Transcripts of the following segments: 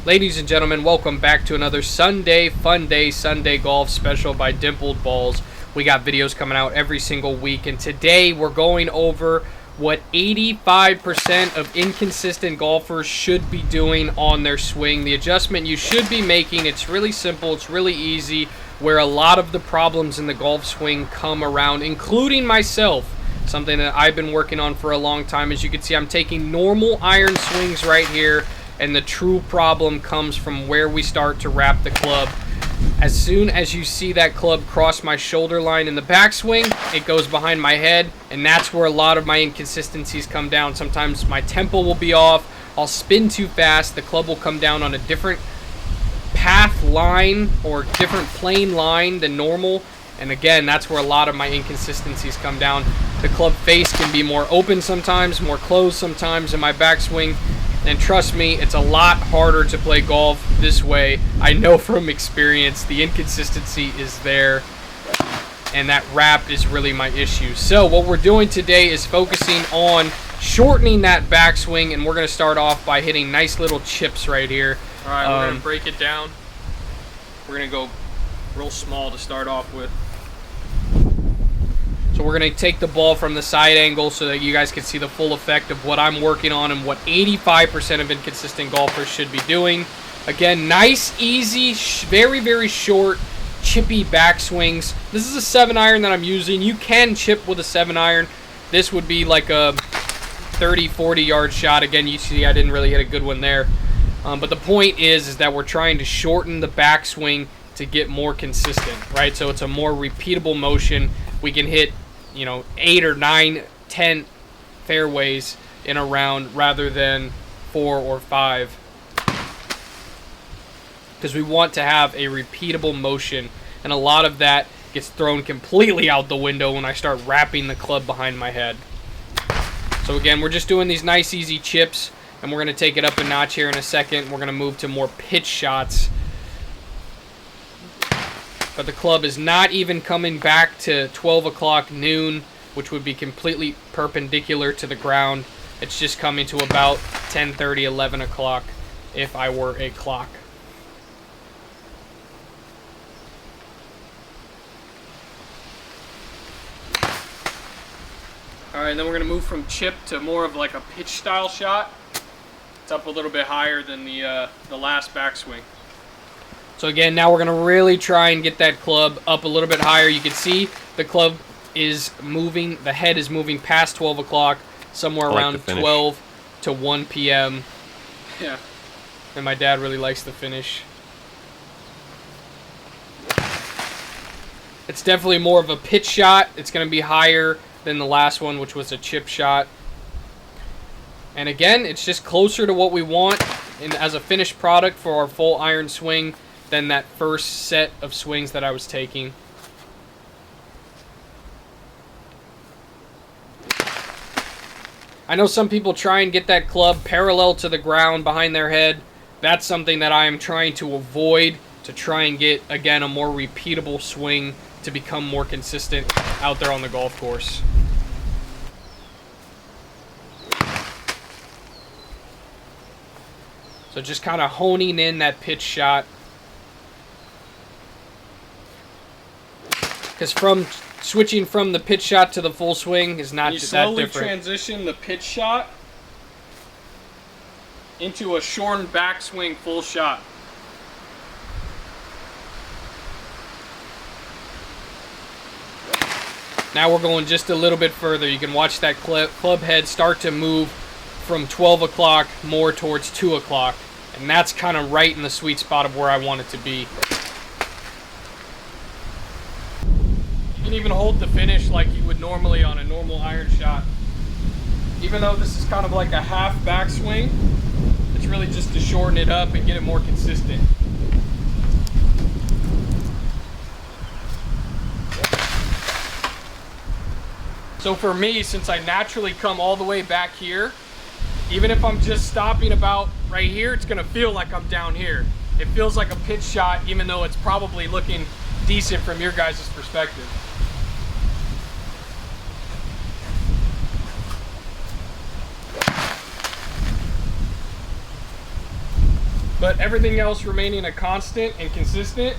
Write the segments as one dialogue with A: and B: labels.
A: Ladies and gentlemen, welcome back to another Sunday Fun Day Sunday Golf special by Dimpled Balls. We got videos coming out every single week, and today we're going over what 85% of inconsistent golfers should be doing on their swing. The adjustment you should be making, it's really simple, it's really easy, where a lot of the problems in the golf swing come around, including myself. Something that I've been working on for a long time. As you can see, I'm taking normal iron swings right here, and the true problem comes from where we start to wrap the club. As soon as you see that club cross my shoulder line in the backswing, it goes behind my head, and that's where a lot of my inconsistencies come down. Sometimes my tempo will be off, I'll spin too fast, the club will come down on a different path line or different plane line than normal, and again, that's where a lot of my inconsistencies come down. The club face can be more open sometimes, more closed sometimes in my backswing. And trust me, it's a lot harder to play golf this way. I know from experience the inconsistency is there, and that wrap is really my issue. So what we're doing today is focusing on shortening that backswing, and we're going to start off by hitting nice little chips right here. All right, we're going to break it down. We're going to go real small to start off with. So we're going to take the ball from the side angle so that you guys can see the full effect of what I'm working on and what 85% of inconsistent golfers should be doing. Again, nice, easy, very, very short, chippy backswings. This is a 7-iron that I'm using. You can chip with a 7-iron. This would be like a 30, 40-yard shot. Again, you see I didn't really hit a good one there. But the point is that we're trying to shorten the backswing to get more consistent, right? So it's a more repeatable motion. We can hit 8 or 9, 10 fairways in a round rather than 4 or 5, because we want to have a repeatable motion, and a lot of that gets thrown completely out the window when I start wrapping the club behind my head. So again, we're just doing these nice easy chips, and we're going to take it up a notch here in a second. We're going to move to more pitch shots. But the club is not even coming back to 12 o'clock noon, which would be completely perpendicular to the ground. It's just coming to about 10:30, 11 o'clock if I were a clock. All right, and then we're going to move from chip to more of like a pitch style shot. It's up a little bit higher than the last backswing. So again, now we're going to really try and get that club up a little bit higher. You can see the club is moving, the head is moving past 12 o'clock, somewhere around 12 to 1 p.m. Yeah, and my dad really likes the finish. It's definitely more of a pitch shot. It's going to be higher than the last one, which was a chip shot. And again, it's just closer to what we want as a finished product for our full iron swing than that first set of swings that I was taking. I know some people try and get that club parallel to the ground behind their head. That's something that I am trying to avoid, to try and get, again, a more repeatable swing to become more consistent out there on the golf course. So just kind of honing in that pitch shot. Because from switching from the pitch shot to the full swing is not that different. You slowly transition the pitch shot into a shortened backswing full shot. Now we're going just a little bit further. You can watch that club head start to move from 12 o'clock more towards 2 o'clock. And that's kind of right in the sweet spot of where I want it to be. You can even hold the finish like you would normally on a normal iron shot. Even though this is kind of like a half backswing, it's really just to shorten it up and get it more consistent. So for me, since I naturally come all the way back here, even if I'm just stopping about right here, it's gonna feel like I'm down here. It feels like a pitch shot, even though it's probably looking decent from your guys' perspective. but everything else remaining a constant and consistent,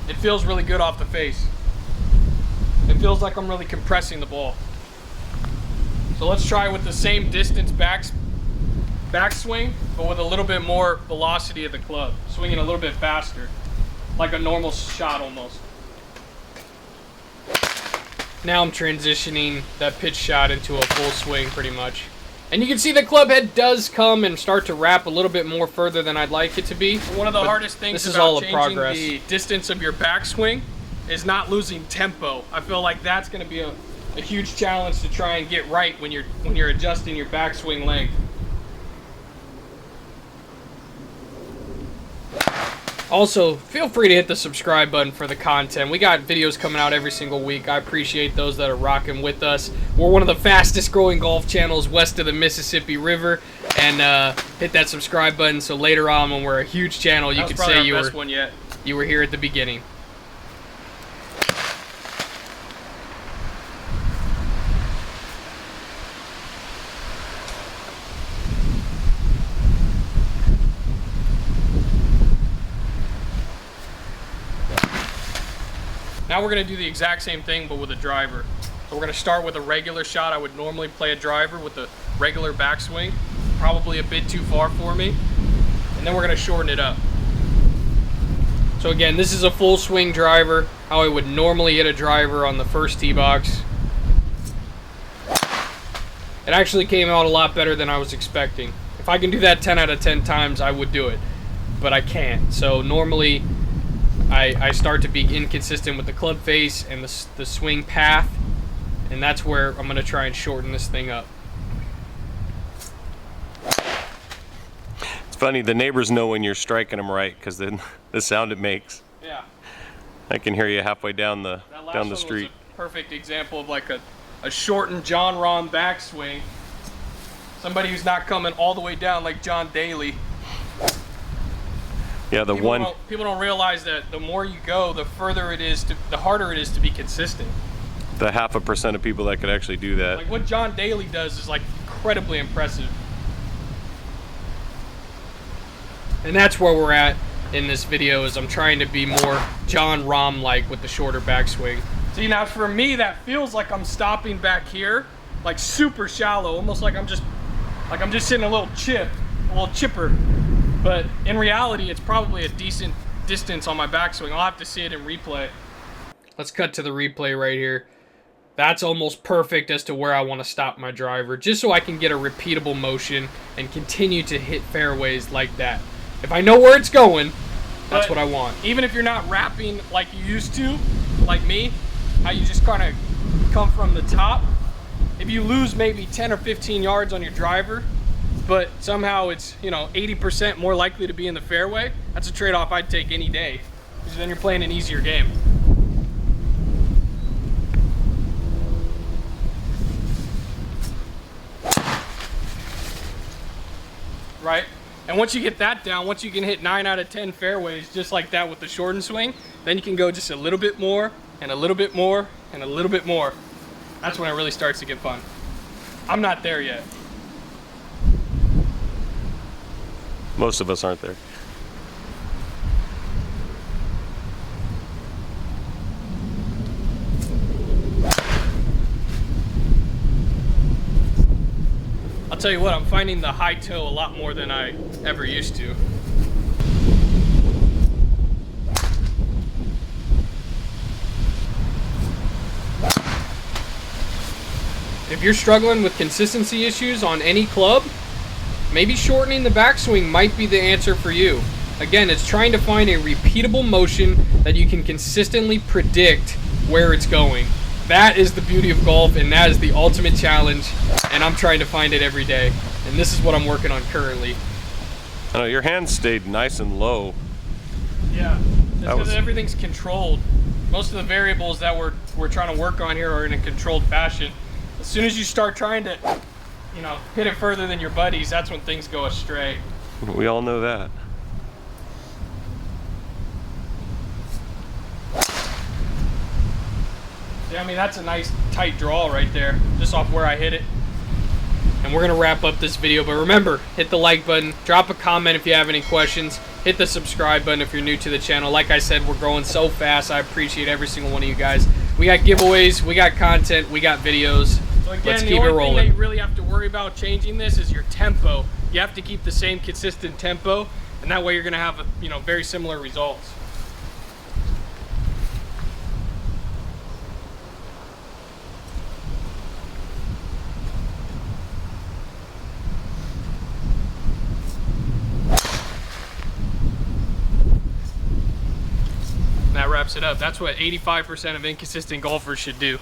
A: it feels really good off the face. It feels like I'm really compressing the ball. So let's try with the same distance backswing, but with a little bit more velocity of the club, swinging a little bit faster, like a normal shot almost. Now I'm transitioning that pitch shot into a full swing pretty much. And you can see the club head does come and start to wrap a little bit more further than I'd like it to be. One of the hardest things about changing the distance of your backswing is not losing tempo. I feel like that's going to be a huge challenge to try and get right when you're adjusting your backswing length. Also, feel free to hit the subscribe button for the content. We got videos coming out every single week. I appreciate those that are rocking with us. We're one of the fastest growing golf channels west of the Mississippi River. And hit that subscribe button so later on when we're a huge channel, you can say you were here at the beginning. Now we're going to do the exact same thing, but with a driver. So we're going to start with a regular shot. I would normally play a driver with a regular backswing. Probably a bit too far for me. And then we're going to shorten it up. So again, this is a full swing driver, how I would normally hit a driver on the first tee box. It actually came out a lot better than I was expecting. If I can do that 10 out of 10 times, I would do it. But I can't. So normally I start to be inconsistent with the club face and the swing path, and that's where I'm going to try and shorten this thing up.
B: It's funny, the neighbors know when you're striking them right because then the sound it makes.
A: Yeah.
B: I can hear you halfway down the street.
A: Was a perfect example of like a shortened Jon Rahm backswing. Somebody who's not coming all the way down like John Daly.
B: Yeah,
A: people don't realize that the more you go, the harder it is to be consistent.
B: The 0.5% of people that could actually do that.
A: Like what John Daly does is like incredibly impressive. And that's where we're at in this video, is I'm trying to be more Jon Rahm-like with the shorter backswing. See, now for me, that feels like I'm stopping back here, like super shallow, almost like I'm just hitting a little chipper. But in reality, it's probably a decent distance on my backswing. I'll have to see it in replay. Let's cut to the replay right here. That's almost perfect as to where I want to stop my driver, just so I can get a repeatable motion and continue to hit fairways like that. If I know where it's going, that's what I want. Even if you're not wrapping like you used to, like me, how you just kind of come from the top, if you lose maybe 10 or 15 yards on your driver, but somehow it's, 80% more likely to be in the fairway, that's a trade-off I'd take any day, because then you're playing an easier game. Right? And once you get that down, once you can hit 9 out of 10 fairways just like that with the shortened swing, then you can go just a little bit more, and a little bit more, and a little bit more. That's when it really starts to get fun. I'm not there yet.
B: Most of us aren't there.
A: I'll tell you what, I'm finding the high toe a lot more than I ever used to. If you're struggling with consistency issues on any club, maybe shortening the backswing might be the answer for you. Again, it's trying to find a repeatable motion that you can consistently predict where it's going. That is the beauty of golf, and that is the ultimate challenge, and I'm trying to find it every day. And this is what I'm working on currently.
B: I know your hands stayed nice and low.
A: Yeah, it's because everything's controlled. Most of the variables that we're trying to work on here are in a controlled fashion. As soon as you start trying to, hit it further than your buddies, that's when things go astray.
B: We all know that.
A: Yeah, I mean, that's a nice tight draw right there, just off where I hit it. And we're going to wrap up this video. But remember, hit the like button. Drop a comment if you have any questions. Hit the subscribe button if you're new to the channel. Like I said, we're growing so fast. I appreciate every single one of you guys. We got giveaways. We got content. We got videos. So again, let's keep it rolling. The only thing that you really have to worry about changing this is your tempo. You have to keep the same consistent tempo. And that way you're going to have, very similar results. That wraps it up. That's what 85% of inconsistent golfers should do.